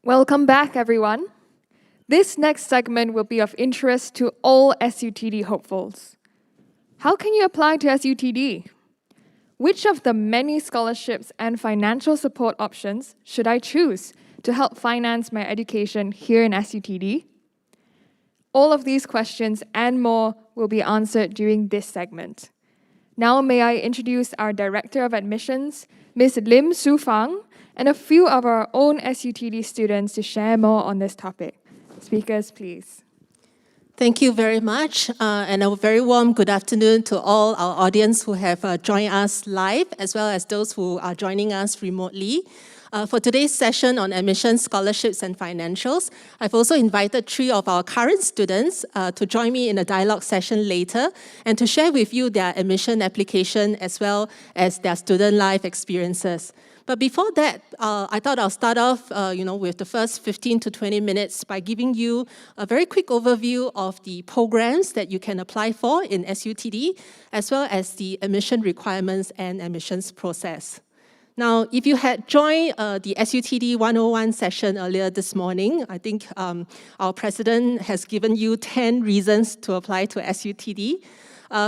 Welcome back, everyone. This next segment will be of interest to all SUTD hopefuls. How can you apply to SUTD? Which of the many scholarships and financial support options should I choose to help finance my education here in SUTD? All of these questions and more will be answered during this segment. Now may I introduce our Director of Admissions, Ms. Lim Su Fang, and a few of our own SUTD students to share more on this topic. Speakers, please. Thank you very much, and a very warm good afternoon to all our audience who have joined us live, as well as those who are joining us remotely. For today's session on admissions, scholarships, and financials, I've also invited 3 of our current students to join me in a dialogue session later and to share with you their admission application as well as their student life experiences. But before that, I thought I'll start off with the first 15 to 20 minutes by giving you a very quick overview of the programs that you can apply for in SUTD, as well as the admission requirements and admissions process. Now, if you had joined the SUTD 101 session earlier this morning, I think our president has given you 10 reasons to apply to SUTD.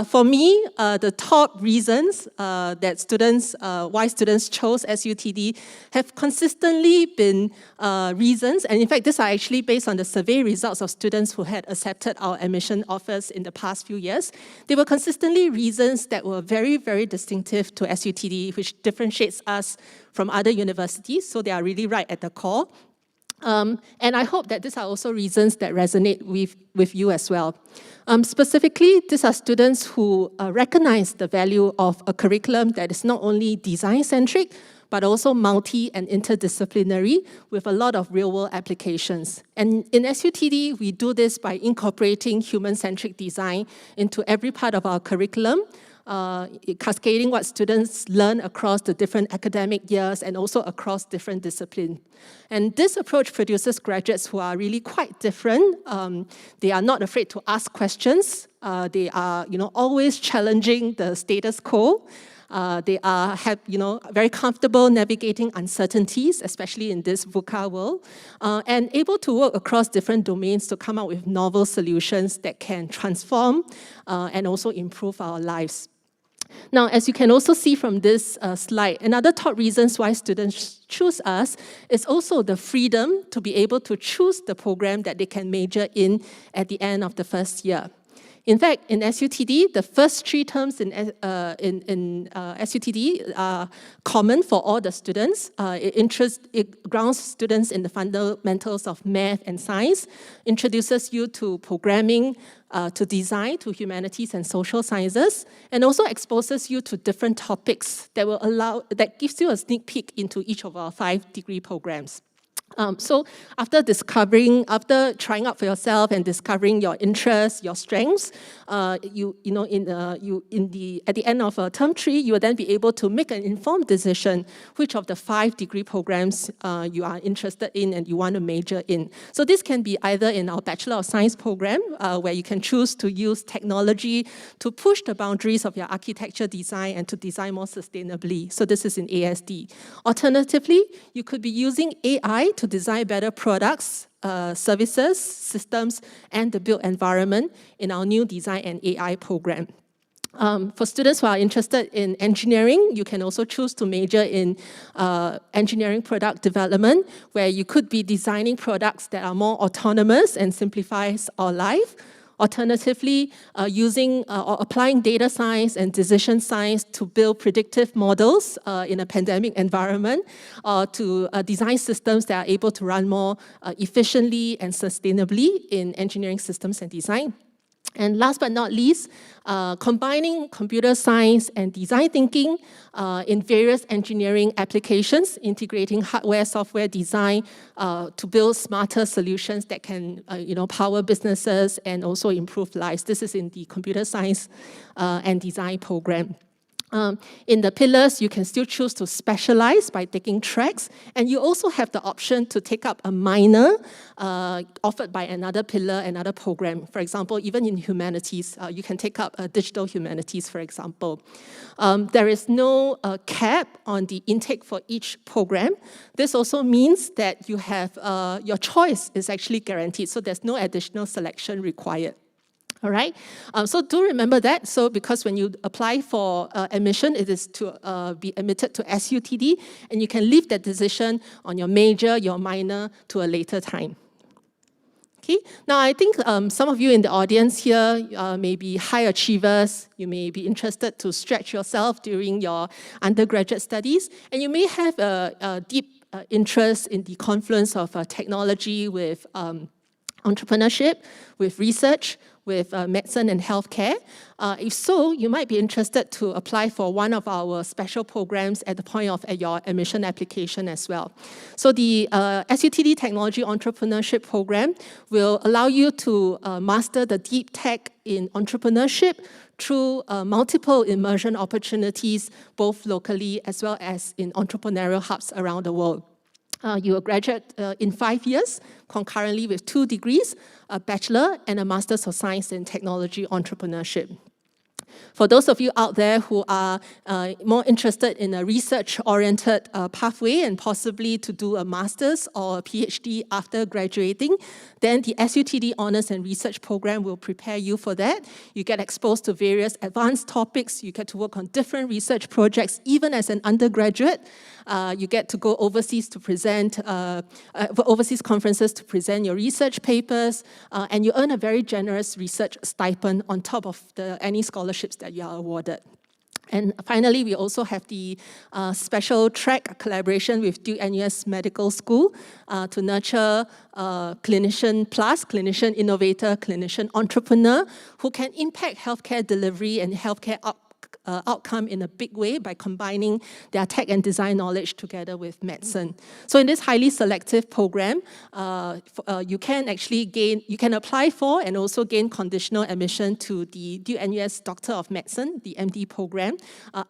For me, the top reasons that why students chose SUTD have consistently been reasons, and in fact, these are actually based on the survey results of students who had accepted our admission offers in the past few years. They were consistently reasons that were very, very distinctive to SUTD, which differentiates us from other universities, so they are really right at the core. And I hope that these are also reasons that resonate with you as well. Specifically, these are students who recognize the value of a curriculum that is not only design-centric, but also multi- and interdisciplinary with a lot of real-world applications. And in SUTD, we do this by incorporating human-centric design into every part of our curriculum, cascading what students learn across the different academic years and also across different disciplines. And this approach produces graduates who are really quite different. They are not afraid to ask questions. They are always challenging the status quo. They are very comfortable navigating uncertainties, especially in this VUCA world, and able to work across different domains to come up with novel solutions that can transform and also improve our lives. Now, as you can also see from this slide, another top reasons why students choose us is also the freedom to be able to choose the program that they can major in at the end of the first year. In fact, in SUTD, the first 3 terms in SUTD are common for all the students. It grounds students in the fundamentals of math and science, introduces you to programming, to design, to humanities and social sciences, and also exposes you to different topics that gives you a sneak peek into each of our 5 degree programs. So after trying out for yourself and discovering your interests, your strengths, at the end of term 3, you will then be able to make an informed decision which of the 5 degree programs you are interested in and you want to major in. So this can be either in our Bachelor of Science program, where you can choose to use technology to push the boundaries of your architecture design and to design more sustainably. So this is in ASD. Alternatively, you could be using AI to design better products, services, systems, and the built environment in our new Design and AI program. For students who are interested in engineering, you can also choose to major in engineering product development, where you could be designing products that are more autonomous and simplifies our life. Alternatively, using or applying data science and decision science to build predictive models in a pandemic environment, or to design systems that are able to run more efficiently and sustainably in engineering systems and design. And last but not least, combining computer science and design thinking in various engineering applications, integrating hardware, software design to build smarter solutions that can power businesses and also improve lives. This is in the computer science and design program. In the pillars, you can still choose to specialize by taking tracks, and you also have the option to take up a minor offered by another pillar, another program. For example, even in humanities, you can take up digital humanities, for example. There is no cap on the intake for each program. This also means that you have your choice is actually guaranteed, so there's no additional selection required. All right, so do remember that. So because when you apply for admission, it is to be admitted to SUTD, and you can leave that decision on your major, your minor, to a later time. Okay, now I think some of you in the audience here may be high achievers. You may be interested to stretch yourself during your undergraduate studies, and you may have a deep interest in the confluence of technology with entrepreneurship, with research, with medicine and healthcare. If so, you might be interested to apply for one of our special programs at the point of your admission application as well. So the SUTD Technology Entrepreneurship Program will allow you to master the deep tech in entrepreneurship through multiple immersion opportunities, both locally as well as in entrepreneurial hubs around the world. You will graduate in 5 years, concurrently with 2 degrees, a bachelor and a master's of science in technology entrepreneurship. For those of you out there who are more interested in a research-oriented pathway and possibly to do a master's or a PhD after graduating, then the SUTD Honours and Research Program will prepare you for that. You get exposed to various advanced topics. You get to work on different research projects, even as an undergraduate. You get to go overseas to present, overseas conferences to present your research papers, and you earn a very generous research stipend on top of any scholarships that you are awarded. And finally, we also have the special track collaboration with Duke NUS Medical School to nurture clinician plus, clinician innovator, clinician entrepreneur who can impact healthcare delivery and healthcare outcome in a big way by combining their tech and design knowledge together with medicine. So in this highly selective program, you can apply for and also gain conditional admission to the Duke NUS Doctor of Medicine, the MD program,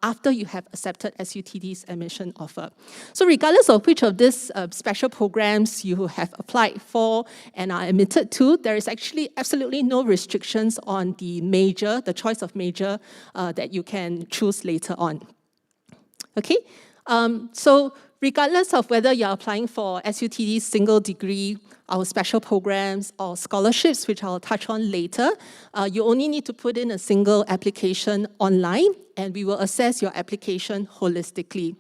after you have accepted SUTD's admission offer. So regardless of which of these special programs you have applied for and are admitted to, there is actually absolutely no restrictions on the major, the choice of major that you can choose later on. Okay, so regardless of whether you're applying for SUTD's single degree, our special programs, or scholarships, which I'll touch on later, you only need to put in a single application online, and we will assess your application holistically.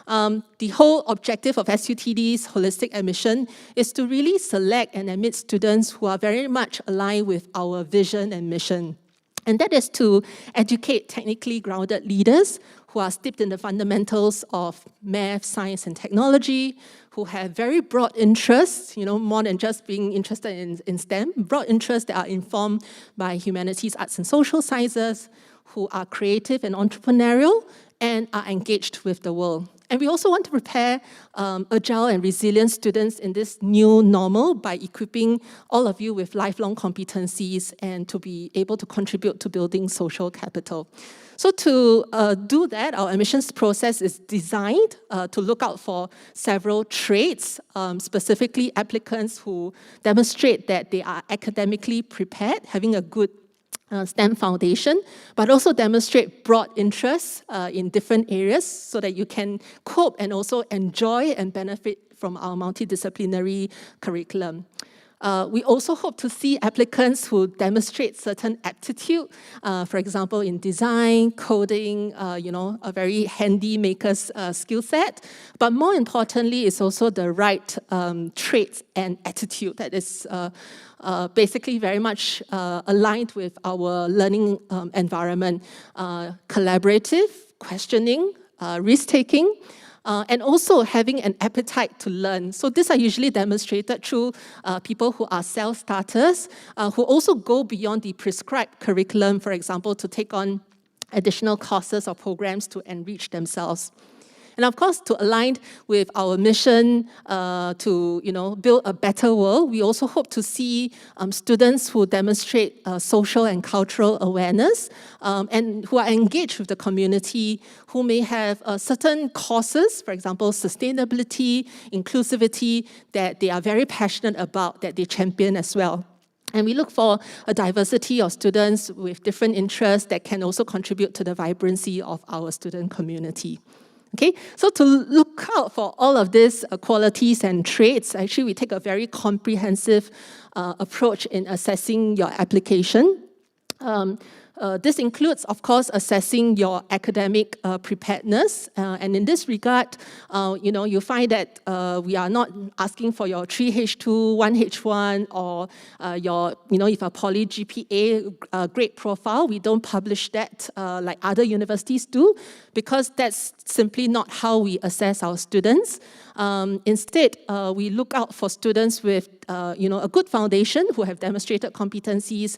The whole objective of SUTD's holistic admission is to really select and admit students who are very much aligned with our vision and mission. And that is to educate technically grounded leaders who are steeped in the fundamentals of math, science, and technology, who have very broad interests, more than just being interested in STEM, broad interests that are informed by humanities, arts, and social sciences, who are creative and entrepreneurial, and are engaged with the world. And we also want to prepare agile and resilient students in this new normal by equipping all of you with lifelong competencies and to be able to contribute to building social capital. So to do that, our admissions process is designed to look out for several traits, specifically applicants who demonstrate that they are academically prepared, having a good STEM foundation, but also demonstrate broad interests in different areas so that you can cope and also enjoy and benefit from our multidisciplinary curriculum. We also hope to see applicants who demonstrate certain aptitude, for example, in design, coding, a very handy maker's skill set. But more importantly, it's also the right traits and attitude that is basically very much aligned with our learning environment, collaborative, questioning, risk-taking, and also having an appetite to learn. So these are usually demonstrated through people who are self-starters, who also go beyond the prescribed curriculum, for example, to take on additional courses or programs to enrich themselves. And of course, to align with our mission to build a better world, we also hope to see students who demonstrate social and cultural awareness and who are engaged with the community, who may have certain causes, for example, sustainability, inclusivity, that they are very passionate about, that they champion as well. And we look for a diversity of students with different interests that can also contribute to the vibrancy of our student community. Okay, so to look out for all of these qualities and traits, actually we take a very comprehensive approach in assessing your application. This includes, of course, assessing your academic preparedness. And in this regard, you find that we are not asking for your 3H2, 1H1, or if a poly GPA grade profile. We don't publish that like other universities do, because that's simply not how we assess our students. Instead, we look out for students with a good foundation who have demonstrated competencies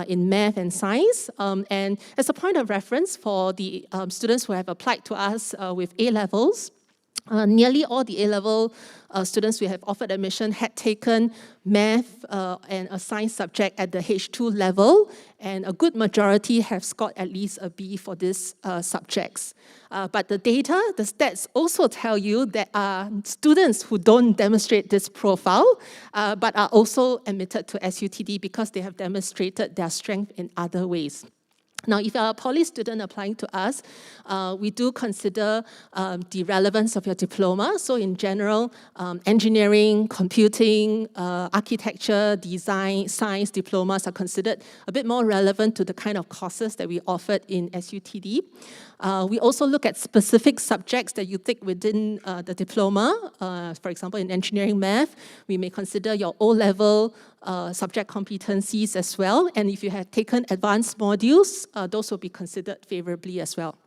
in math and science. And as a point of reference for the students who have applied to us with A-levels, nearly all the A-level students we have offered admission had taken math and a science subject at the H2 level, and a good majority have scored at least a B for these subjects. But the data, the stats also tell you there are students who don't demonstrate this profile, but are also admitted to SUTD because they have demonstrated their strength in other ways. Now, if you're a poly student applying to us, we do consider the relevance of your diploma. So in general, engineering, computing, architecture, design, science diplomas are considered a bit more relevant to the kind of courses that we offered in SUTD. We also look at specific subjects that you take within the diploma. For example, in engineering math, we may consider your O-level subject competencies as well. And if you have taken advanced modules, those will be considered favorably as well.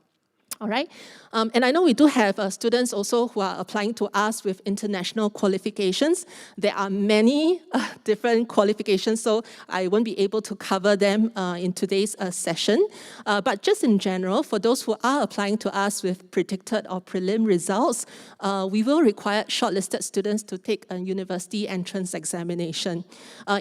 All right, and I know we do have students also who are applying to us with international qualifications. There are many different qualifications, so I won't be able to cover them in today's session. But just in general, for those who are applying to us with predicted or prelim results, we will require shortlisted students to take a university entrance examination.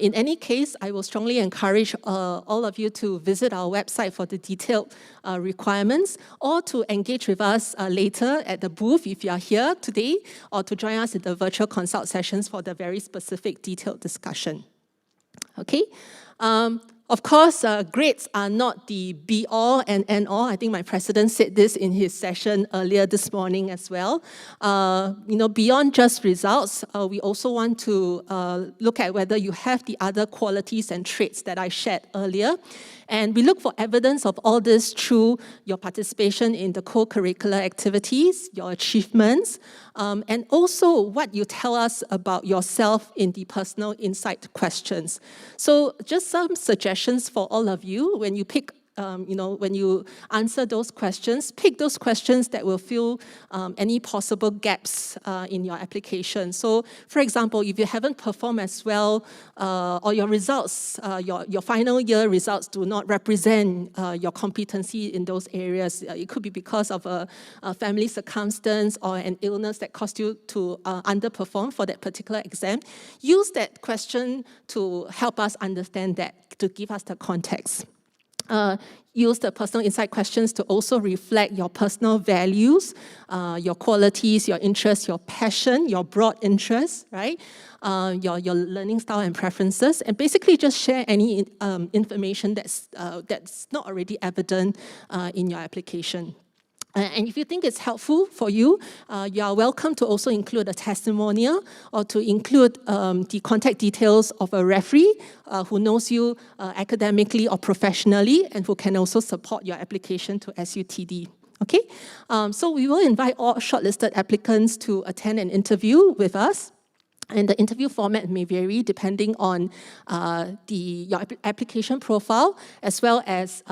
In any case, I will strongly encourage all of you to visit our website for the detailed requirements, or to engage with us later at the booth if you are here today, or to join us in the virtual consult sessions for the very specific detailed discussion. Okay. Of course, grades are not the be-all and end-all. I think my president said this in his session earlier this morning as well. Beyond just results, we also want to look at whether you have the other qualities and traits that I shared earlier. And we look for evidence of all this through your participation in the co-curricular activities, your achievements, and also what you tell us about yourself in the personal insight questions. So just some suggestions for all of you when you pick when you answer those questions, pick those questions that will fill any possible gaps in your application. So, for example, if you haven't performed as well, or your results, your final year results do not represent your competency in those areas, it could be because of a family circumstance or an illness that caused you to underperform for that particular exam. Use that question to help us understand that, to give us the context. Use the personal insight questions to also reflect your personal values, your qualities, your interests, your passion, your broad interests, right? Your learning style and preferences, and basically just share any information that's not already evident in your application. And if you think it's helpful for you, you are welcome to also include a testimonial, or to include the contact details of a referee who knows you academically or professionally, and who can also support your application to SUTD. Okay, so we will invite all shortlisted applicants to attend an interview with us. And the interview format may vary depending on your application profile, as well as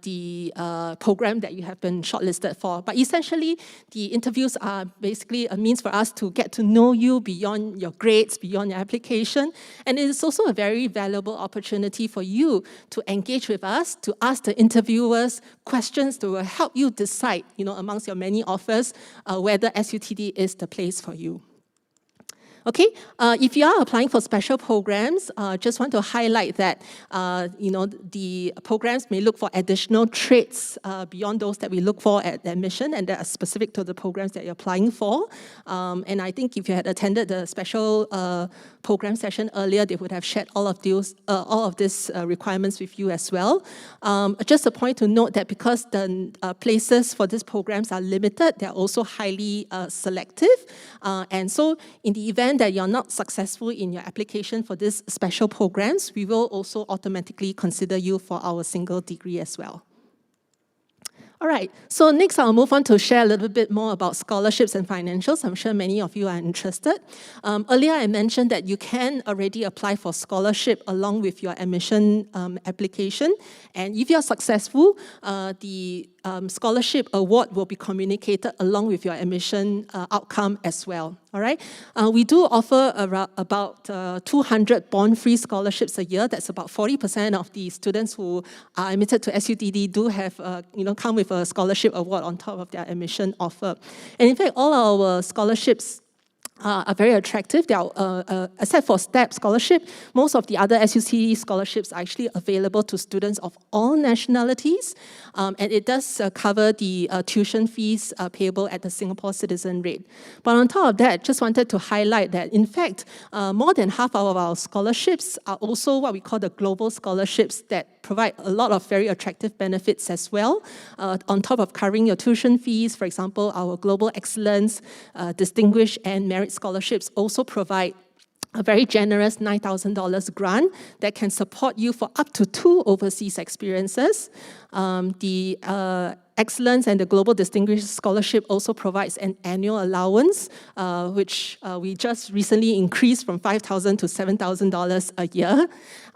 the program that you have been shortlisted for. But essentially, the interviews are basically a means for us to get to know you beyond your grades, beyond your application. And it is also a very valuable opportunity for you to engage with us, to ask the interviewers questions to help you decide, amongst your many offers, whether SUTD is the place for you. Okay, if you are applying for special programs, just want to highlight that, the programs may look for additional traits beyond those that we look for at admission, and that are specific to the programs that you're applying for. And I think if you had attended the special program session earlier, they would have shared all of these requirements with you as well. Just a point to note that because the places for these programs are limited, they're also highly selective. And so in the event that you're not successful in your application for these special programs, we will also automatically consider you for our single degree as well. All right, so next I'll move on to share a little bit more about scholarships and financials. I'm sure many of you are interested. Earlier I mentioned that you can already apply for scholarship along with your admission application. And if you're successful, the scholarship award will be communicated along with your admission outcome as well. All right, we do offer about 200 bond-free scholarships a year. That's about 40% of the students who are admitted to SUTD do have, come with a scholarship award on top of their admission offer. And in fact, all our scholarships are very attractive. They are, except for STEP scholarship, most of the other SUTD scholarships are actually available to students of all nationalities, and it does cover the tuition fees payable at the Singapore citizen rate. But on top of that, just wanted to highlight that, in fact, more than half of our scholarships are also what we call the global scholarships that provide a lot of very attractive benefits as well. On top of covering your tuition fees, for example, our Global Excellence, Distinguished and Merit scholarships also provide a very generous $9,000 grant that can support you for up to 2 overseas experiences. The Excellence and the Global Distinguished Scholarship also provides an annual allowance, which we just recently increased from $5,000 to $7,000 a year.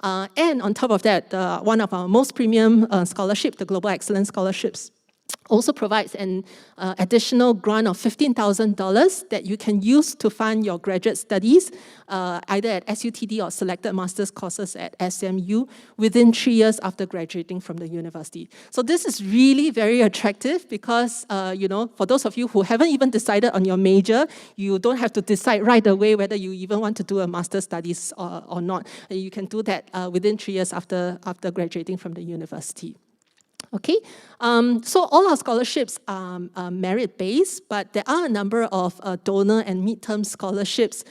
And on top of that, one of our most premium scholarship, the Global Excellence Scholarships, also provides an additional grant of $15,000 that you can use to fund your graduate studies, either at SUTD or selected master's courses at SMU within 3 years after graduating from the university. So this is really very attractive because, for those of you who haven't even decided on your major, you don't have to decide right away whether you even want to do a master's studies or not. You can do that within 3 years after graduating from the university. Okay, so all our scholarships are merit-based, but there are a number of donor and midterm scholarships,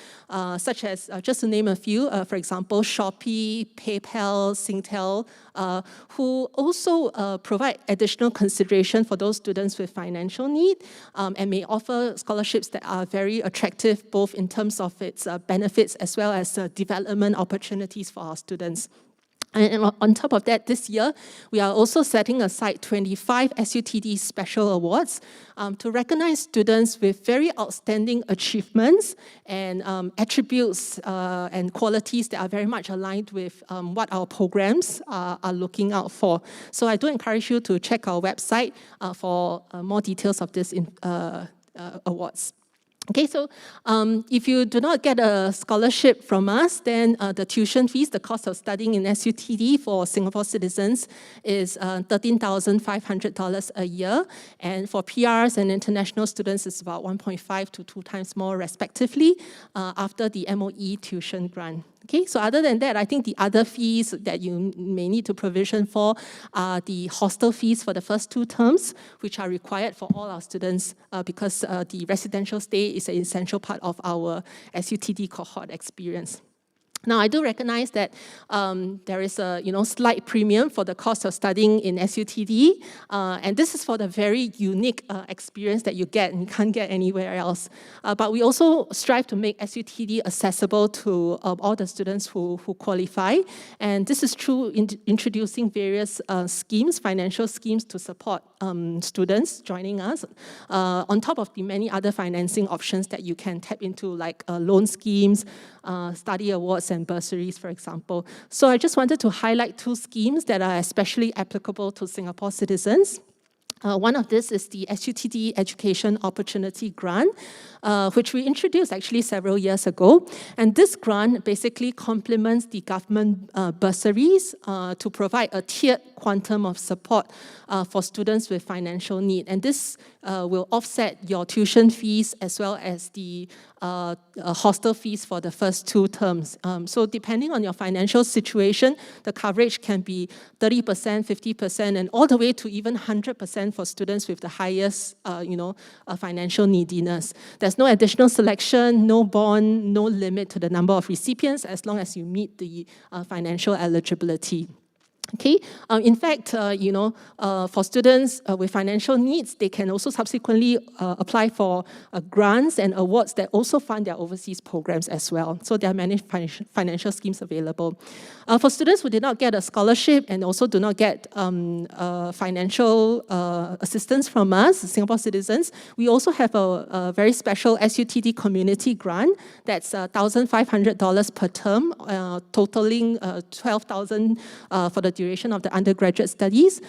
such as, just to name a few, for example, Shopee, PayPal, Singtel, who also provide additional consideration for those students with financial need, and may offer scholarships that are very attractive, both in terms of its benefits as well as development opportunities for our students. And on top of that, this year, we are also setting aside 25 SUTD special awards to recognize students with very outstanding achievements and attributes and qualities that are very much aligned with what our programs are looking out for. So I do encourage you to check our website for more details of these awards. Okay, so if you do not get a scholarship from us, then the tuition fees, the cost of studying in SUTD for Singapore citizens is $13,500 a year. And for PRs and international students, it's about 1.5 to 2 times more respectively after the MOE tuition grant. Okay, so other than that, I think the other fees that you may need to provision for are the hostel fees for the first 2 terms, which are required for all our students because the residential stay is an essential part of our SUTD cohort experience. Now, I do recognize that there is a slight premium for the cost of studying in SUTD, and this is for the very unique experience that you get and you can't get anywhere else. But we also strive to make SUTD accessible to all the students who qualify, and this is through introducing various schemes, financial schemes to support students joining us, on top of the many other financing options that you can tap into, like loan schemes, study awards, and bursaries, for example. So I just wanted to highlight 2 schemes that are especially applicable to Singapore citizens. One of this is the SUTD Education Opportunity Grant, which we introduced actually several years ago. And this grant basically complements the government bursaries to provide a tiered quantum of support for students with financial need. And this will offset your tuition fees as well as the hostel fees for the first 2 terms. So depending on your financial situation, the coverage can be 30%, 50%, and all the way to even 100% for students with the highest, financial neediness. There's no additional selection, no bond, no limit to the number of recipients as long as you meet the financial eligibility. Okay. In fact, for students with financial needs, they can also subsequently apply for grants and awards that also fund their overseas programs as well. So there are many financial schemes available. For students who did not get a scholarship and also do not get financial assistance from us, Singapore citizens, we also have a very special SUTD community grant that's $1,500 per term, totaling $12,000 for the duration of the undergraduate studies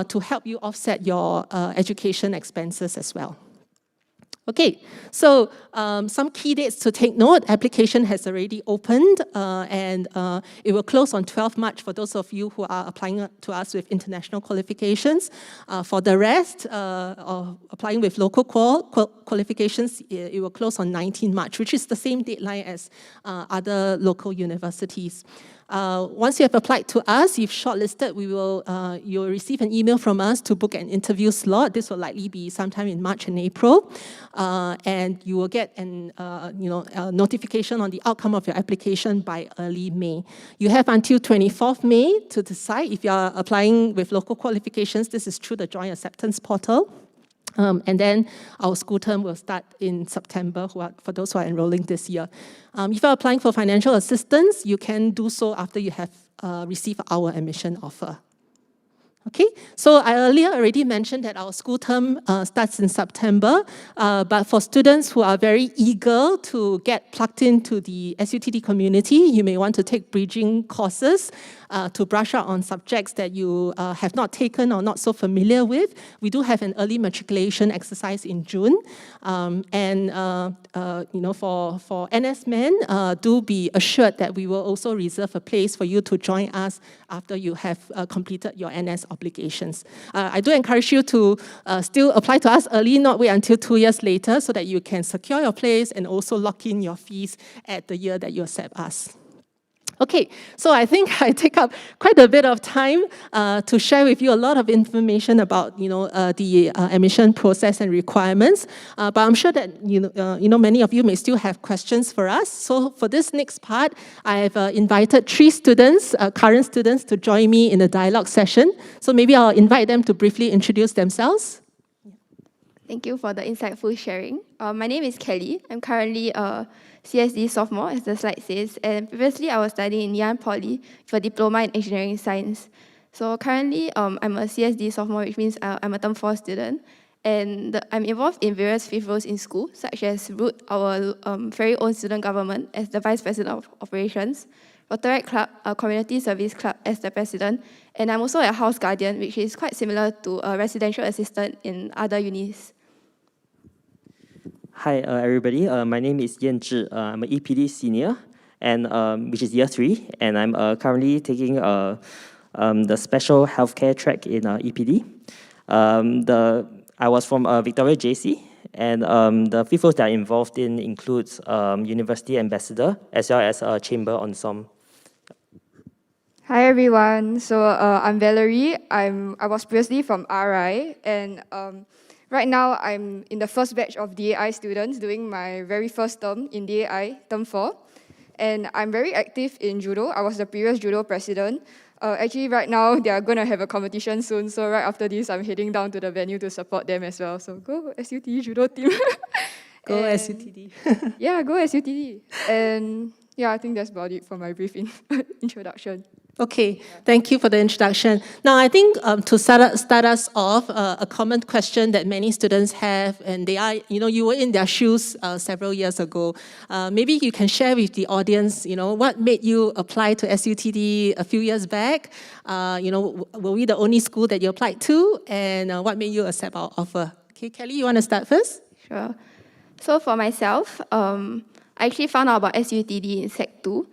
to help you offset your education expenses as well. Okay, so some key dates to take note. Application has already opened and it will close on 12 March for those of you who are applying to us with international qualifications. For the rest, applying with local qualifications, it will close on 19 March, which is the same deadline as other local universities. Once you have applied to us, if shortlisted, you'll receive an email from us to book an interview slot. This will likely be sometime in March and April, and you will get a notification on the outcome of your application by early May. You have until 24th May to decide if you are applying with local qualifications. This is through the Joint Acceptance Portal. And then our school term will start in September for those who are enrolling this year. If you're applying for financial assistance, you can do so after you have received our admission offer. Okay, so I earlier already mentioned that our school term starts in September, but for students who are very eager to get plugged into the SUTD community, you may want to take bridging courses to brush up on subjects that you have not taken or not so familiar with. We do have an early matriculation exercise in June, and for NS men, do be assured that we will also reserve a place for you to join us after you have completed your NS obligations. I do encourage you to still apply to us early, not wait until 2 years later, so that you can secure your place and also lock in your fees at the year that you accept us. Okay, so I think I take up quite a bit of time to share with you a lot of information about the admission process and requirements. But I'm sure that many of you may still have questions for us. So for this next part, I have invited 3 students, current students, to join me in a dialogue session. So maybe I'll invite them to briefly introduce themselves. Thank you for the insightful sharing. My name is Kelly. I'm currently a CSD sophomore, as the slide says, and previously I was studying in Yan Poly for Diploma in Engineering Science. So currently I'm a CSD sophomore, which means I'm a term 4 student, and I'm involved in various field roles in school, such as ROOT, our very own student government, as the Vice President of Operations, Rotaract Club, a community service club, as the President, and I'm also a house guardian, which is quite similar to a residential assistant in other unis. Hi, everybody. My name is Yan Zhi. I'm an EPD senior, and which is year 3, and I'm currently taking the special healthcare track in EPD. I was from Victoria JC, and the field roles that I'm involved in includes university ambassador as well as chamber ensemble. Hi everyone. So I'm Valerie. I was previously from RI, and right now, I'm in the first batch of DAI students doing my very first term in DAI, term 4. And I'm very active in judo. I was the previous judo president. Actually, right now, they are going to have a competition soon. So right after this, I'm heading down to the venue to support them as well. So go SUTD judo team. Go SUTD. Yeah, go SUTD. And yeah, I think that's about it for my brief introduction. Okay, thank you for the introduction. Now, I think to start us off, a common question that many students have, and they are, you were in their shoes several years ago. Maybe you can share with the audience, what made you apply to SUTD a few years back? Were we the only school that you applied to? And what made you accept our offer? Okay, Kelly, you want to start first? Sure. So for myself, I actually found out about SUTD in Sec 2.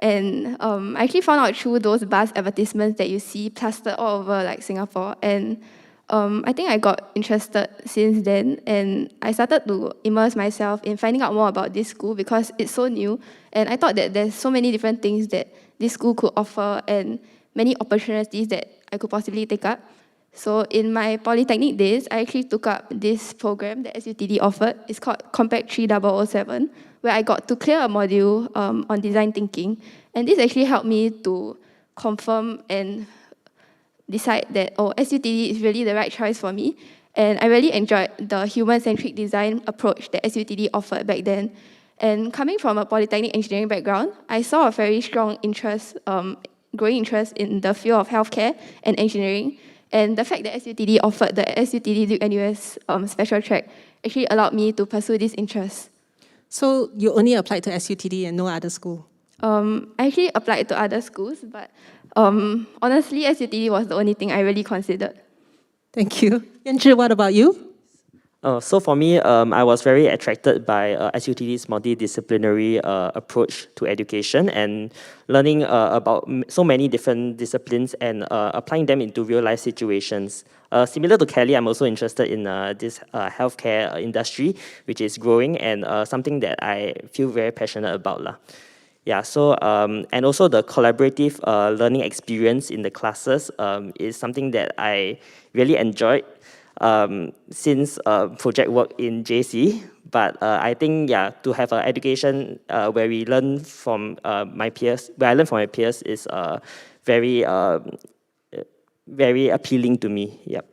And I actually found out through those bus advertisements that you see plastered all over like Singapore. And I think I got interested since then. And I started to immerse myself in finding out more about this school because it's so new. And I thought that there's so many different things that this school could offer and many opportunities that I could possibly take up. So in my polytechnic days, I actually took up this program that SUTD offered. It's called Compact 3007, where I got to clear a module on design thinking. And this actually helped me to confirm and decide that, SUTD is really the right choice for me. And I really enjoyed the human-centric design approach that SUTD offered back then. And coming from a polytechnic engineering background, I saw a very strong interest, growing interest in the field of healthcare and engineering. And the fact that SUTD offered the SUTD Duke NUS special track actually allowed me to pursue this interest. So you only applied to SUTD and no other school? I actually applied to other schools, but honestly, SUTD was the only thing I really considered. Thank you. Yanzhi, what about you? So for me, I was very attracted by SUTD's multidisciplinary approach to education and learning about so many different disciplines and applying them into real-life situations. Similar to Kelly, I'm also interested in this healthcare industry, which is growing and something that I feel very passionate about. Yeah, so, and also the collaborative learning experience in the classes is something that I really enjoyed. Since project work in JC, but I think to have an education where we learn from my peers, where I learn from my peers is very very appealing to me. Yep.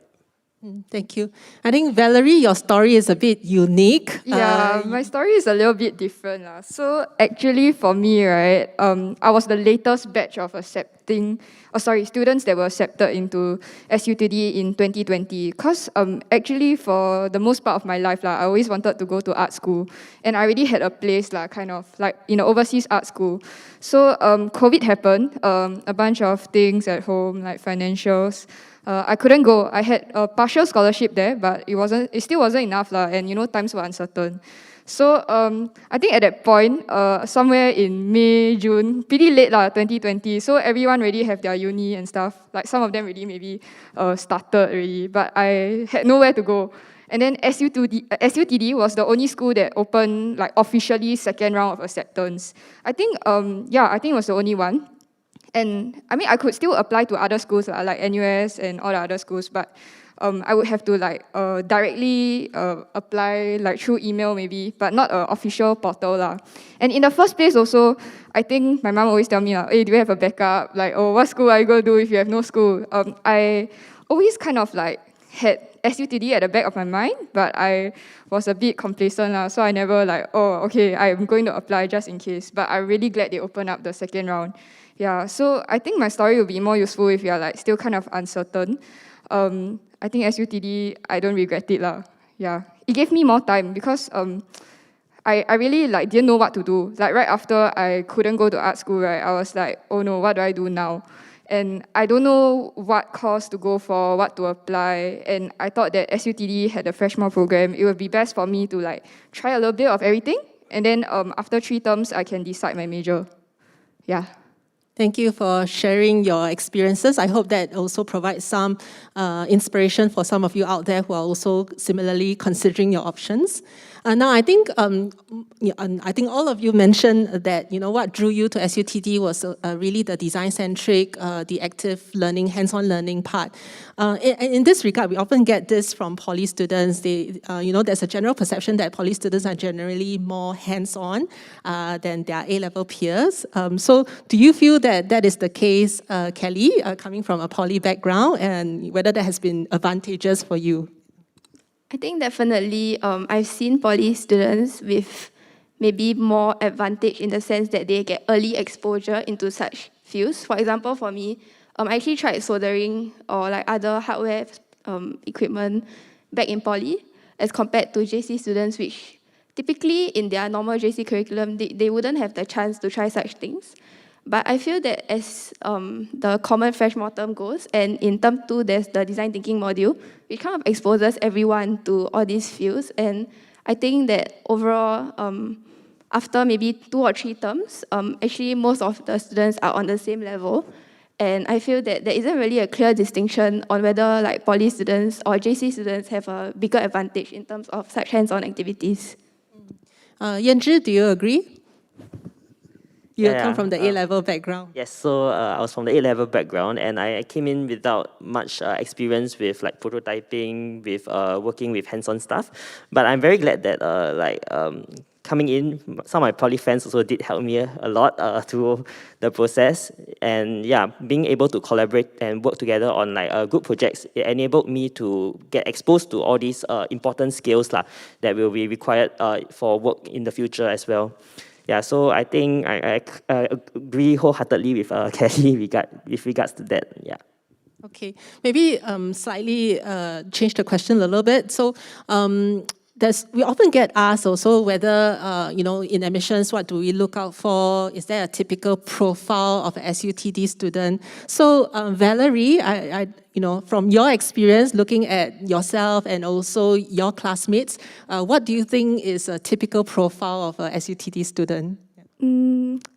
Thank you. I think, Valerie, your story is a bit unique. Yeah, my story is a little bit different. So actually for me, right, I was the latest batch of students that were accepted into SUTD in 2020. Because actually for the most part of my life, I always wanted to go to art school. And I already had a place, kind of like in an overseas art school. So COVID happened, a bunch of things at home, like financials. I couldn't go. I had a partial scholarship there, but it still wasn't enough, and times were uncertain. So I think at that point, somewhere in May, June, pretty late 2020, so everyone already have their uni and stuff. Like some of them already maybe started already, but I had nowhere to go. And then SUTD was the only school that opened officially second round of acceptance. I think it was the only one. And I mean, I could still apply to other schools like NUS and all the other schools, but I would have to directly apply through email maybe, but not an official portal . And in the first place also, I think my mom always tell me, hey, do you have a backup? What school are you going to do if you have no school? I always kind of had SUTD at the back of my mind, but I was a bit complacent, so I never I'm going to apply just in case. But I'm really glad they opened up the second round. Yeah, so I think my story will be more useful if you're still kind of uncertain. I think SUTD, I don't regret it . Yeah, it gave me more time because I really didn't know what to do. Right after I couldn't go to art school, right, I was like, oh no, what do I do now? And I don't know what course to go for, what to apply. And I thought that SUTD had a freshman program. It would be best for me to try a little bit of everything. And then after 3 terms, I can decide my major. Yeah. Thank you for sharing your experiences. I hope that also provides some inspiration for some of you out there who are also similarly considering your options. Now, I think all of you mentioned that what drew you to SUTD was really the design-centric, the active learning, hands-on learning part. In this regard, we often get this from poly students. There's a general perception that poly students are generally more hands-on than their A-level peers. So, do you feel that is the case, Kelly, coming from a poly background, and whether that has been advantageous for you? I think definitely I've seen poly students with maybe more advantage in the sense that they get early exposure into such fields. For example, for me, I actually tried soldering or like other hardware equipment back in poly, as compared to JC students, which typically in their normal JC curriculum, they wouldn't have the chance to try such things. But I feel that as the common freshman term goes, and in term 2, there's the design thinking module, which kind of exposes everyone to all these fields. And I think that overall, after maybe 2 or 3 terms, actually most of the students are on the same level. And I feel that there isn't really a clear distinction on whether like poly students or JC students have a bigger advantage in terms of such hands-on activities. Yanzhi, do you agree? You Yeah, come from the A-level background. Yes, so I was from the A-level background, and I came in without much experience with like prototyping, with working with hands-on stuff. But I'm very glad that coming in, some of my poly friends also did help me a lot through the process. And yeah, being able to collaborate and work together on like group projects, it enabled me to get exposed to all these important skills that will be required for work in the future as well. Yeah, so I think I agree wholeheartedly with Kelly with regards to that. Yeah. Okay, maybe slightly change the question a little bit. So we often get asked also whether, in admissions, what do we look out for? Is there a typical profile of a SUTD student? So Valerie, from your experience looking at yourself and also your classmates, what do you think is a typical profile of a SUTD student?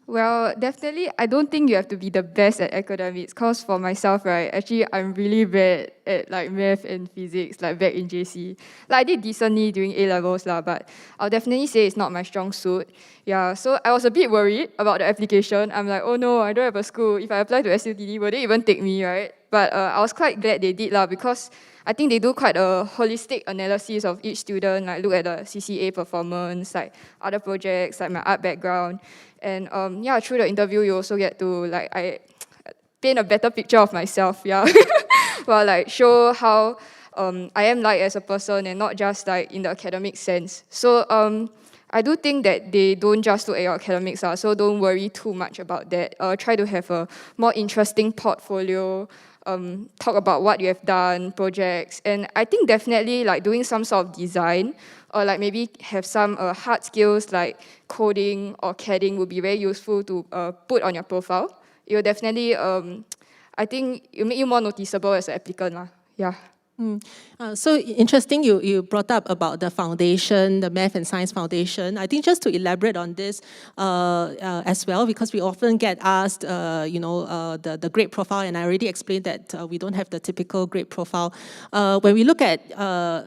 Well, definitely, I don't think you have to be the best at academics, because for myself, right, actually, I'm really bad at like math and physics, like back in JC. Like, I did decently during A-levels, but I'll definitely say it's not my strong suit. Yeah, so I was a bit worried about the application. I'm like, oh no, I don't have a school. If I apply to SUTD, will they even take me, right? But I was quite glad they did, because I think they do quite a holistic analysis of each student, like look at the CCA performance, like other projects, like my art background. And through the interview, you also get to I paint a better picture of myself, well, like show how I am like as a person and not just like in the academic sense. So I do think that they don't just look at your academics, so don't worry too much about that. Try to have a more interesting portfolio, talk about what you have done, projects, and I think definitely like doing some sort of design, or like maybe have some hard skills like coding or CADing would be very useful to put on your profile. It will definitely, I think, it will make you more noticeable as an applicant. Yeah. So interesting, you brought up about the foundation, the Math and Science Foundation. I think just to elaborate on this as well, because we often get asked, the grade profile, and I already explained that we don't have the typical grade profile. When we look at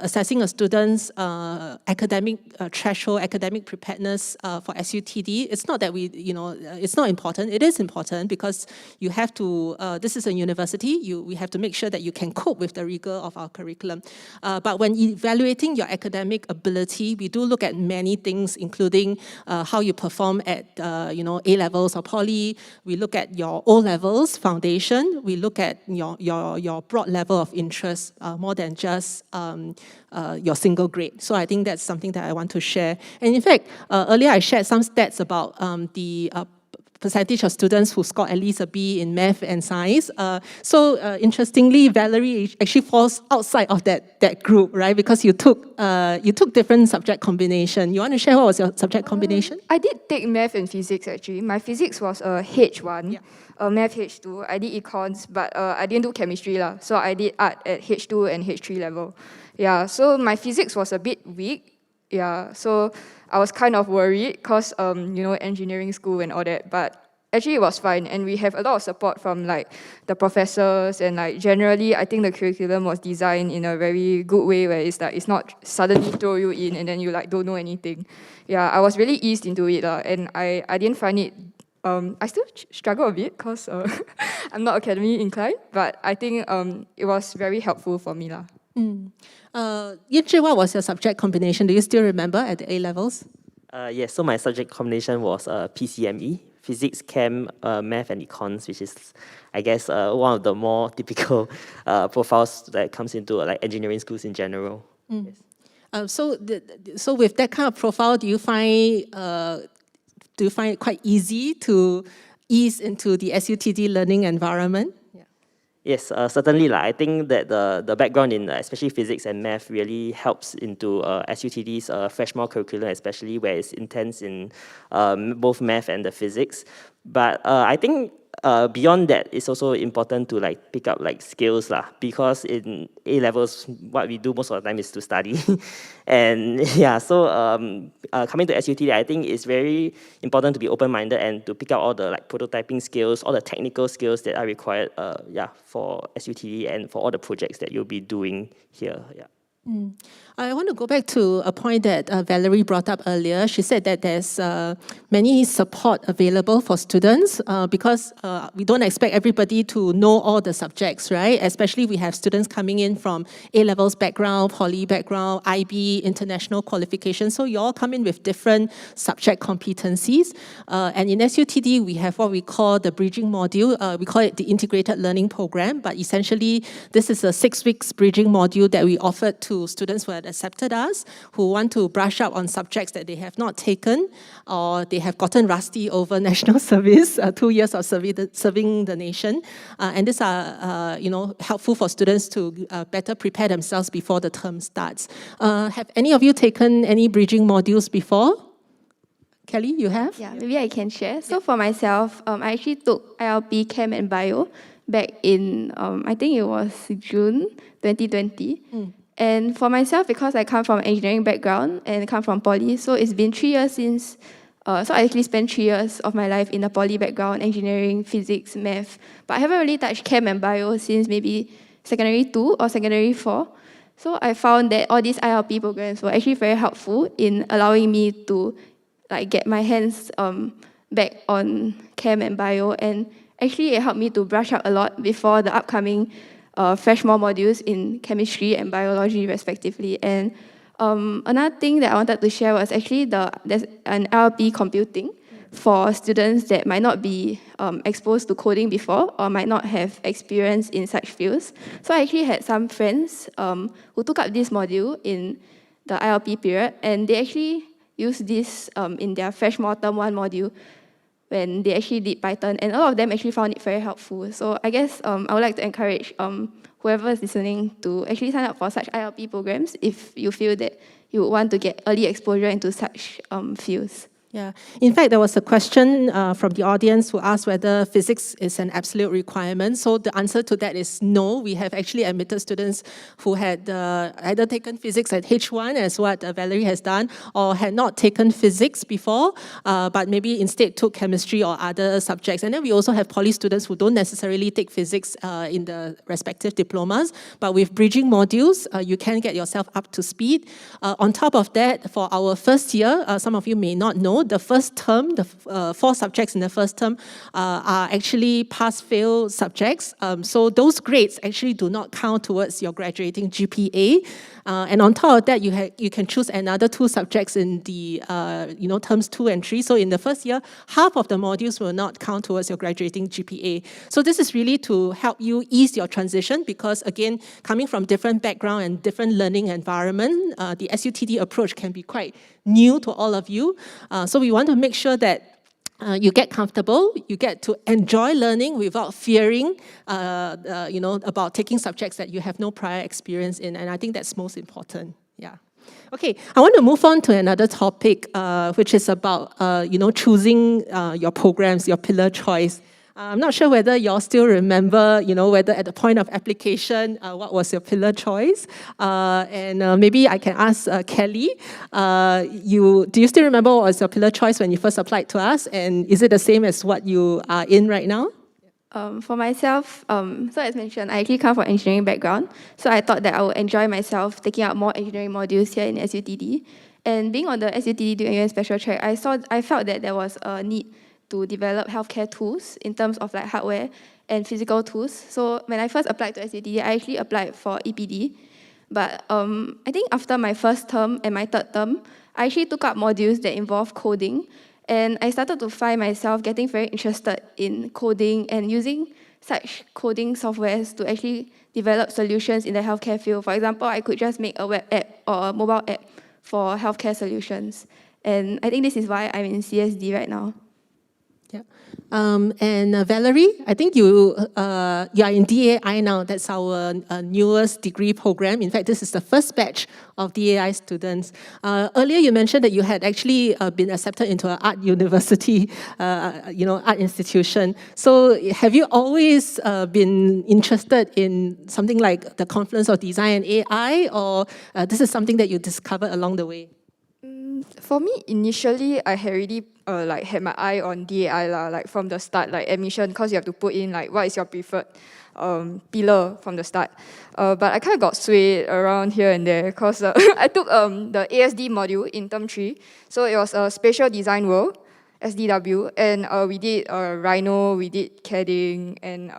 assessing a student's academic threshold, academic preparedness for SUTD, it's not that it's not important. It is important because you have to, this is a university, we have to make sure that you can cope with the rigor of our curriculum. But when evaluating your academic ability, we do look at many things, including how you perform at A-levels or poly. We look at your O-levels foundation. We look at your broad level of interest more than just your single grade. So I think that's something that I want to share. And in fact, earlier I shared some stats about the percentage of students who score at least a B in math and science. So interestingly, Valerie actually falls outside of that group, right? Because you took different subject combination. You want to share what was your subject combination? I did take math and physics actually. My physics was H1, math H2. I did econs, but I didn't do chemistry so I did art at H2 and H3 level. Yeah, so my physics was a bit weak. Yeah, so I was kind of worried because, engineering school and all that, but actually it was fine. And we have a lot of support from like the professors, and like generally, I think the curriculum was designed in a very good way where it's like, it's not suddenly throw you in and then you like don't know anything. Yeah, I was really eased into it and I didn't find it, I still struggle a bit because I'm not academically inclined, but I think it was very helpful for me. Yanzhi, what was your subject combination? Do you still remember at the A-levels? Yes, so my subject combination was PCME, Physics, Chem, Math and Econs, which is, I guess, one of the more typical profiles that comes into like engineering schools in general. Yes. So with that kind of profile, do you find it quite easy to ease into the SUTD learning environment? Yes, certainly. I think that the background in especially physics and math really helps into SUTD's freshman curriculum, especially where it's intense in both math and the physics. But I think beyond that, it's also important to pick up skills because in A levels, what we do most of the time is to study, and yeah. So coming to SUTD, I think it's very important to be open-minded and to pick up all the prototyping skills, all the technical skills that are required, for SUTD and for all the projects that you'll be doing here. Yeah. I want to go back to a point that Valerie brought up earlier. She said that there's many support available for students because we don't expect everybody to know all the subjects, right? Especially we have students coming in from A-levels background, poly background, IB, international qualifications. So you all come in with different subject competencies. And in SUTD, we have what we call the bridging module. We call it the integrated learning program, but essentially this is a 6 weeks bridging module that we offered to students who had accepted us, who want to brush up on subjects that they have not taken, or they have gotten rusty over national service, 2 years of serving the nation. And these are, helpful for students to better prepare themselves before the term starts. Have any of you taken any bridging modules before? Kelly, you have? Yeah, maybe I can share. So for myself, I actually took ILP Chem and Bio back in, I think it was June 2020. And for myself, because I come from an engineering background and come from poly, so it's been 3 years since, so I actually spent 3 years of my life in a poly background, engineering, physics, math. But I haven't really touched Chem and Bio since maybe secondary 2 or secondary 4. So I found that all these ILP programs were actually very helpful in allowing me to get my hands back on Chem and Bio, and actually it helped me to brush up a lot before the upcoming freshman modules in chemistry and biology respectively. And another thing that I wanted to share was actually there's an ILP computing for students that might not be exposed to coding before or might not have experience in such fields. So I actually had some friends who took up this module in the ILP period, and they actually used this in their freshman term 1 module when they actually did Python, and a lot of them actually found it very helpful. So I guess I would like to encourage whoever is listening to actually sign up for such ILP programs if you feel that you would want to get early exposure into such fields. Yeah. In fact, there was a question from the audience who asked whether physics is an absolute requirement. So the answer to that is no. We have actually admitted students who had either taken physics at H1, as what Valerie has done, or had not taken physics before, but maybe instead took chemistry or other subjects. And then we also have poly students who don't necessarily take physics in the respective diplomas, but with bridging modules, you can get yourself up to speed. On top of that, for our first year, some of you may not know, the first term, the 4 subjects in the first term are actually pass-fail subjects. So those grades actually do not count towards your graduating GPA. And on top of that, you can choose another 2 subjects in the terms 2 and 3. So in the first year, half of the modules will not count towards your graduating GPA. So this is really to help you ease your transition because, again, coming from different background and different learning environment, the SUTD approach can be quite new to all of you. So we want to make sure that you get comfortable, you get to enjoy learning without fearing, about taking subjects that you have no prior experience in, and I think that's most important. Yeah. Okay, I want to move on to another topic, which is about choosing your programs, your pillar choice. I'm not sure whether you all still remember, whether at the point of application, what was your pillar choice? And maybe I can ask Kelly, do you still remember what was your pillar choice when you first applied to us? And is it the same as what you are in right now? For myself, so as mentioned, I actually come from an engineering background. So I thought that I would enjoy myself taking up more engineering modules here in SUTD. And being on the SUTD doing special track, I felt that there was a need to develop healthcare tools in terms of hardware and physical tools. So when I first applied to SUTD, I actually applied for EPD. But I think after my first term and my third term, I actually took up modules that involve coding. And I started to find myself getting very interested in coding and using such coding softwares to actually develop solutions in the healthcare field. For example, I could just make a web app or a mobile app for healthcare solutions. And I think this is why I'm in CSD right now. Yeah. And Valerie, I think you are in DAI now. That's our newest degree program. In fact, this is the first batch of DAI students. Earlier, you mentioned that you had actually been accepted into an art university, art institution. So have you always been interested in something like the confluence of design and AI, or this is something that you discovered along the way? For me, initially, I had already had my eye on DAI lah, like from the start, like admission, because you have to put in like what is your preferred pillar from the start. But I kind of got swayed around here and there because I took the ASD module in term 3. So it was a spatial design world, SDW, and we did Rhino, we did CADing, and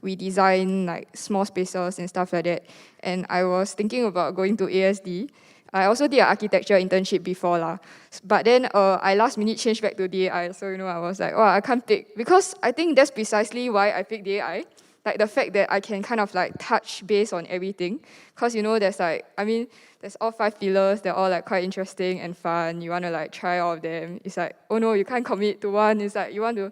we designed like small spaces and stuff like that. And I was thinking about going to ASD. I also did an architecture internship before lah. But then I last minute changed back to DAI. So, I was like, oh, I can't take. Because I think that's precisely why I picked DAI. Like the fact that I can kind of like touch base on everything. Because, there's all 5 pillars. They're all like quite interesting and fun. You want to like try all of them. It's like, oh no, you can't commit to one. It's like you want to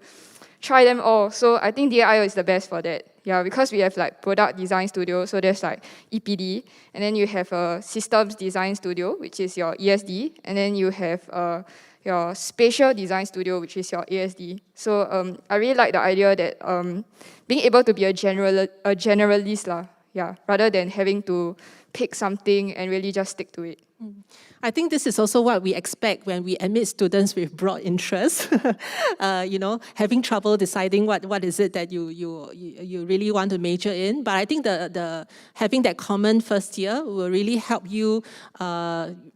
try them all. So I think DAI is the best for that. Yeah, because we have like product design studio, so there's like EPD, and then you have a systems design studio, which is your ESD, and then you have your spatial design studio, which is your ASD. So I really like the idea that being able to be a generalist lah, yeah, rather than having to pick something and really just stick to it. I think this is also what we expect when we admit students with broad interests. Having trouble deciding what is it that you really want to major in. But I think the having that common first year will really help you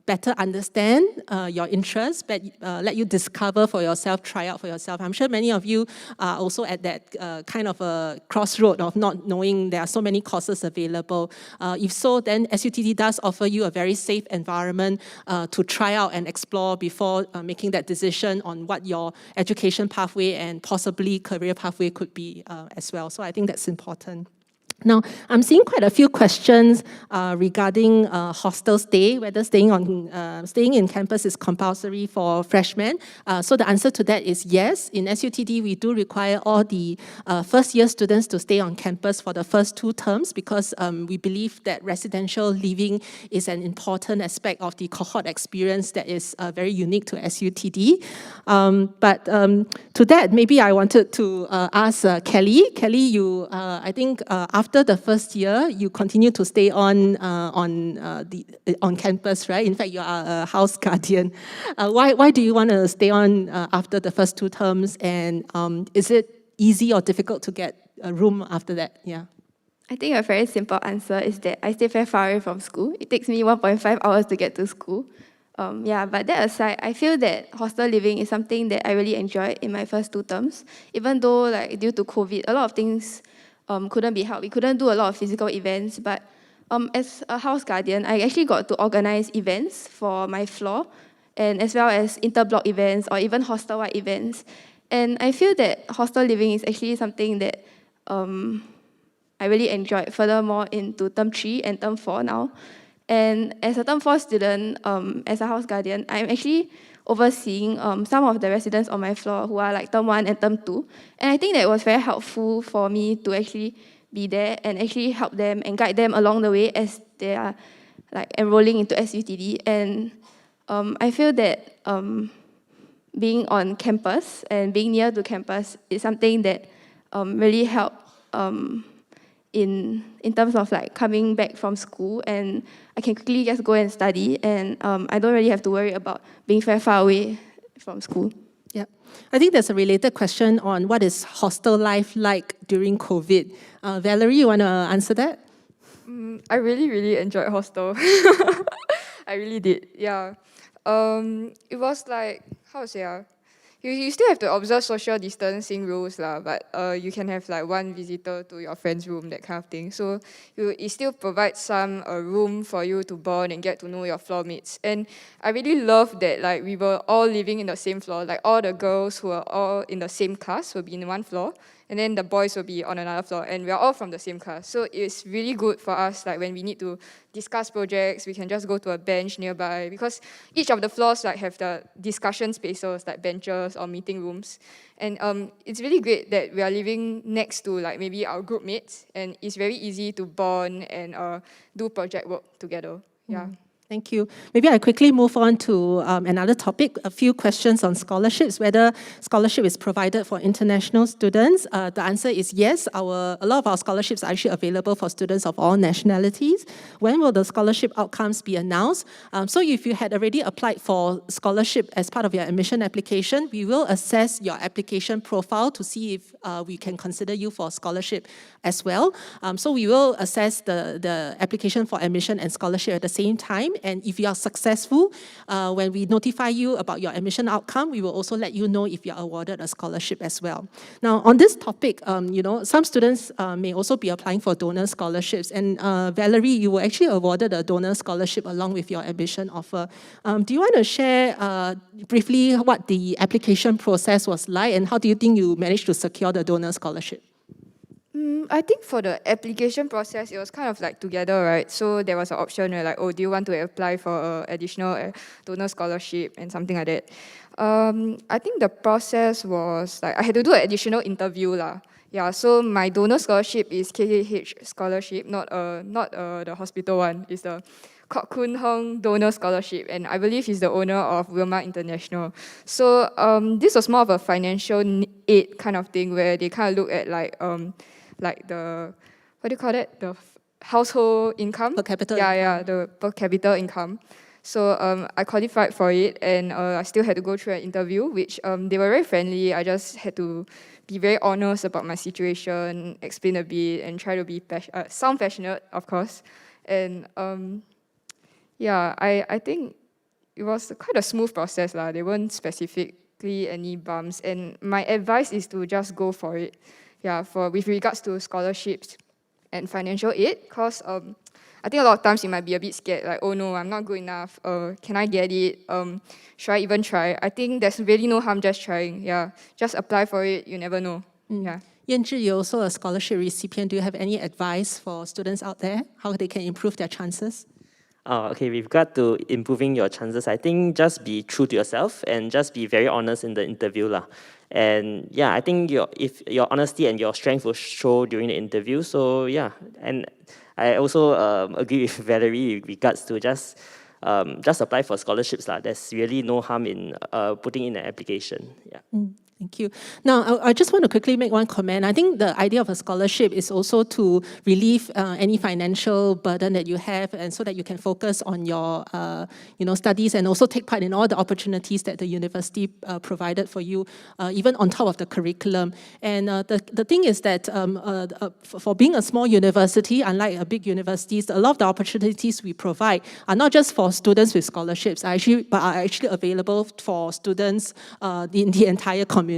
better understand your interests, but let you discover for yourself, try out for yourself. I'm sure many of you are also at that kind of a crossroad of not knowing there are so many courses available. If so, then SUTD does offer you a very safe environment to try out and explore before making that decision on what your education pathway and possibly career pathway could be as well. So I think that's important. Now, I'm seeing quite a few questions regarding hostel stay, whether staying in campus is compulsory for freshmen. So the answer to that is yes. In SUTD, we do require all the first-year students to stay on campus for the first 2 terms because we believe that residential living is an important aspect of the cohort experience that is very unique to SUTD. But to that, maybe I wanted to ask Kelly. Kelly, you, I think after the first year, you continue to stay on campus, right? In fact, you are a house guardian. Why do you want to stay on after the first 2 terms? And is it easy or difficult to get a room after that? Yeah. I think a very simple answer is that I stay very far away from school. It takes me 1.5 hours to get to school. But that aside, I feel that hostel living is something that I really enjoyed in my first 2 terms. Even though, like, due to COVID, a lot of things couldn't be held. We couldn't do a lot of physical events, but as a house guardian, I actually got to organize events for my floor, and as well as inter-block events or even hostel-wide events. And I feel that hostel living is actually something that I really enjoyed furthermore into term 3 and term 4 now. And as a term 4 student, as a house guardian, I'm actually overseeing some of the residents on my floor who are like term 1 and term 2. And I think that it was very helpful for me to actually be there and actually help them and guide them along the way as they are like enrolling into SUTD. And I feel that being on campus and being near to campus is something that really helped in terms of like coming back from school, and I can quickly just go and study, and I don't really have to worry about being very far away from school. Yeah, I think there's a related question on what is hostel life like during COVID. Valerie, you want to answer that? I really, really enjoyed hostel. I really did, yeah. It was like, how to say, you still have to observe social distancing rules lah, but you can have like 1 visitor to your friend's room, that kind of thing. So it still provides some room for you to bond and get to know your floor mates. And I really love that like we were all living in the same floor, like all the girls who are all in the same class will be in 1 floor, and then the boys will be on another floor, and we are all from the same class. So it's really good for us, like when we need to discuss projects, we can just go to a bench nearby, because each of the floors like have the discussion spaces, like benches, halls or meeting rooms. And it's really great that we are living next to like maybe our group mates, and it's very easy to bond and do project work together. Yeah. Thank you. Maybe I quickly move on to another topic, a few questions on scholarships, whether scholarship is provided for international students. The answer is yes. A lot of our scholarships are actually available for students of all nationalities. When will the scholarship outcomes be announced? So if you had already applied for scholarship as part of your admission application, we will assess your application profile to see if we can consider you for scholarship as well. So we will assess the application for admission and scholarship at the same time. And if you are successful, when we notify you about your admission outcome, we will also let you know if you are awarded a scholarship as well. Now, on this topic, some students may also be applying for donor scholarships. And Valerie, you were actually awarded a donor scholarship along with your admission offer. Do you want to share briefly what the application process was like, and how do you think you managed to secure the donor scholarship? I think for the application process, it was kind of like together, right? So there was an option where like, oh, do you want to apply for an additional donor scholarship and something like that. I think the process was like, I had to do an additional interview lah. Yeah, so my donor scholarship is KKH scholarship, not the hospital one. It's the Kok Kun Hong Donor Scholarship, and I believe he's the owner of Wilmar International. So this was more of a financial aid kind of thing where they kind of look at like the, what do you call it? The household income? Per capita Yeah, the per capita income. So I qualified for it, and I still had to go through an interview, which they were very friendly. I just had to be very honest about my situation, explain a bit, and try to be sound passionate, of course. And yeah, I think it was quite a smooth process lah. There weren't specifically any bumps, and my advice is to just go for it. Yeah, with regards to scholarships and financial aid, because I think a lot of times you might be a bit scared, like, oh no, I'm not good enough. Can I get it? Should I even try? I think there's really no harm just trying. Yeah, just apply for it. You never know. Yeah. Yanzhi, you're also a scholarship recipient. Do you have any advice for students out there, how they can improve their chances? Okay, with regard to improving your chances, I think just be true to yourself and just be very honest in the interview lah. And yeah, I think if your honesty and your strength will show during the interview. So yeah, and I also agree with Valerie with regards to just apply for scholarships lah. There's really no harm in putting in an application. Yeah. Thank you. Now, I just want to quickly make one comment. I think the idea of a scholarship is also to relieve any financial burden that you have, and so that you can focus on your studies and also take part in all the opportunities that the university provided for you, even on top of the curriculum. And the thing is that for being a small university, unlike a big universities, a lot of the opportunities we provide are not just for students with scholarships, but are actually available for students in the entire community.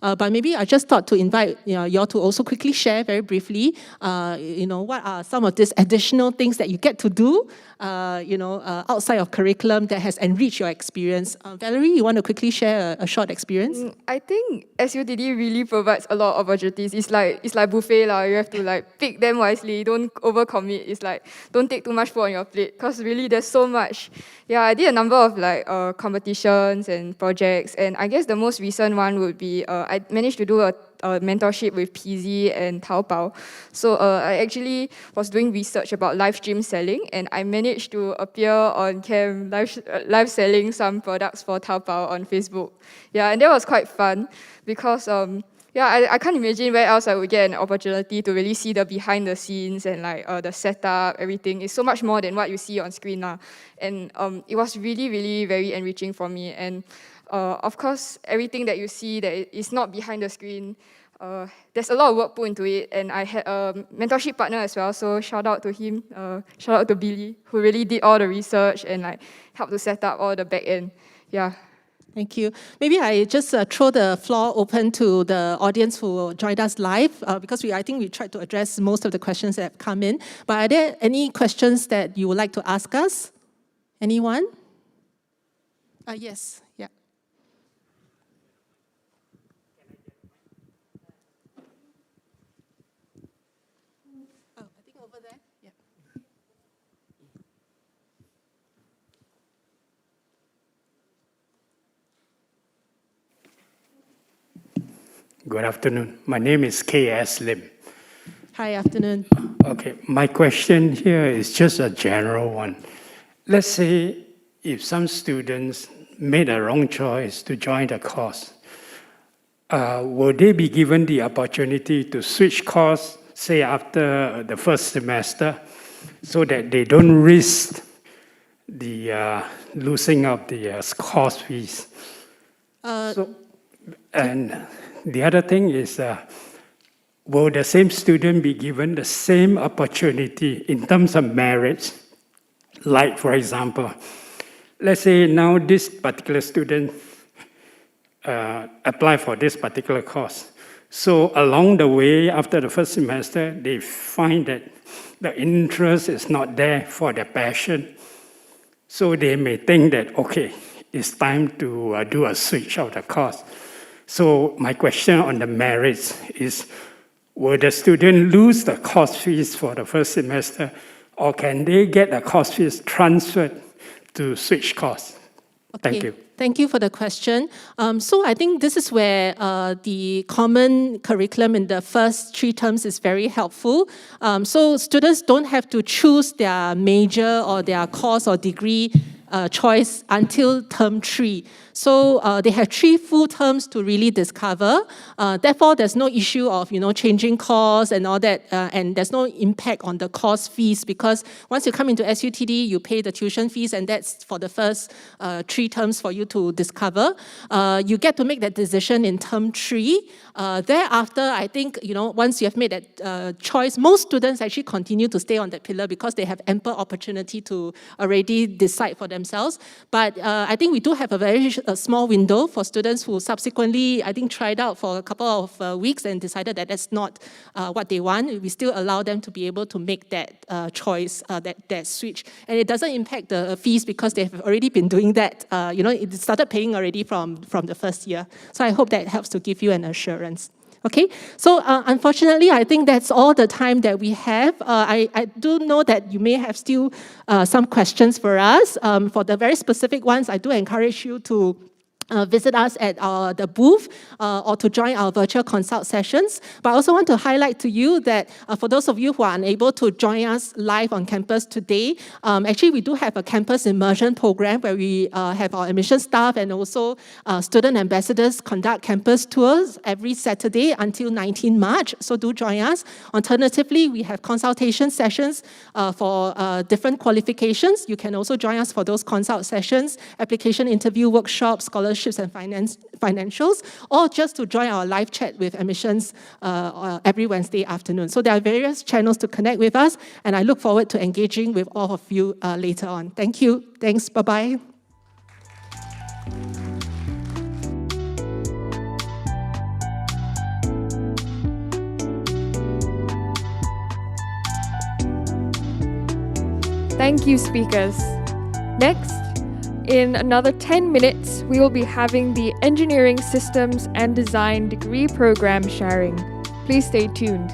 But maybe I just thought to invite you all to also quickly share very briefly, what are some of these additional things that you get to do, outside of curriculum that has enriched your experience. Valerie, you want to quickly share a short experience? I think SUTD really provides a lot of opportunities. It's like buffet lah. You have to like pick them wisely. Don't overcommit. It's like don't take too much food on your plate, because really there's so much. Yeah, I did a number of like competitions and projects, and I guess the most recent one would be I managed to do a mentorship with PZ and Taobao. So I actually was doing research about live stream selling, and I managed to appear on cam live selling some products for Taobao on Facebook. Yeah, and that was quite fun because I can't imagine where else I would get an opportunity to really see the behind the scenes and like the setup, everything. It's so much more than what you see on screen now. And it was really, really very enriching for me. And of course, everything that you see that is not behind the screen, there's a lot of work put into it. And I had a mentorship partner as well, so shout out to him, shout out to Billy, who really did all the research and like helped to set up all the back end. Yeah. Thank you. Maybe I just throw the floor open to the audience who joined us live, because I think we tried to address most of the questions that have come in. But are there any questions that you would like to ask us? Anyone? Yes. Yeah. Oh, I think over there. Yeah. Good afternoon. My name is K.S. Lim. Hi, afternoon. Okay, my question here is just a general one. Let's say if some students made a wrong choice to join the course, will they be given the opportunity to switch course, say after the first semester, so that they don't risk the losing of the course fees? And the other thing is, will the same student be given the same opportunity in terms of merits? Like, for example, let's say now this particular student apply for this particular course. So along the way, after the first semester, they find that the interest is not there for their passion. So they may think that, okay, it's time to do a switch of the course. So my question on the merits is, will the student lose the course fees for the first semester, or can they get the course fees transferred to switch course? Thank you. Thank you for the question. So I think this is where the common curriculum in the first 3 terms is very helpful. So students don't have to choose their major or their course or degree choice until term 3. So they have 3 full terms to really discover. Therefore, there's no issue of changing course and all that, and there's no impact on the course fees, because once you come into SUTD, you pay the tuition fees, and that's for the first 3 terms for you to discover. You get to make that decision in term 3. Thereafter, I think once you have made that choice, most students actually continue to stay on that pillar because they have ample opportunity to already decide for themselves. But I think we do have a very small window for students who subsequently, I think, tried out for a couple of weeks and decided that that's not what they want. We still allow them to be able to make that choice, that switch. And it doesn't impact the fees because they've already been doing that. It started paying already from the first year. So I hope that helps to give you an assurance. Okay, so unfortunately, I think that's all the time that we have. I do know that you may have still some questions for us. For the very specific ones, I do encourage you to visit us at the booth or to join our virtual consult sessions. But I also want to highlight to you that for those of you who are unable to join us live on campus today, actually we do have a campus immersion program where we have our admission staff and also student ambassadors conduct campus tours every Saturday until 19 March. So do join us. Alternatively, we have consultation sessions for different qualifications. You can also join us for those consult sessions, application interview workshops, scholarships and financials, or just to join our live chat with admissions every Wednesday afternoon. So there are various channels to connect with us, and I look forward to engaging with all of you later on. Thank you. Thanks. Bye-bye. Thank you, speakers. Next, in another 10 minutes, we will be having the Engineering Systems and Design degree program sharing. Please stay tuned.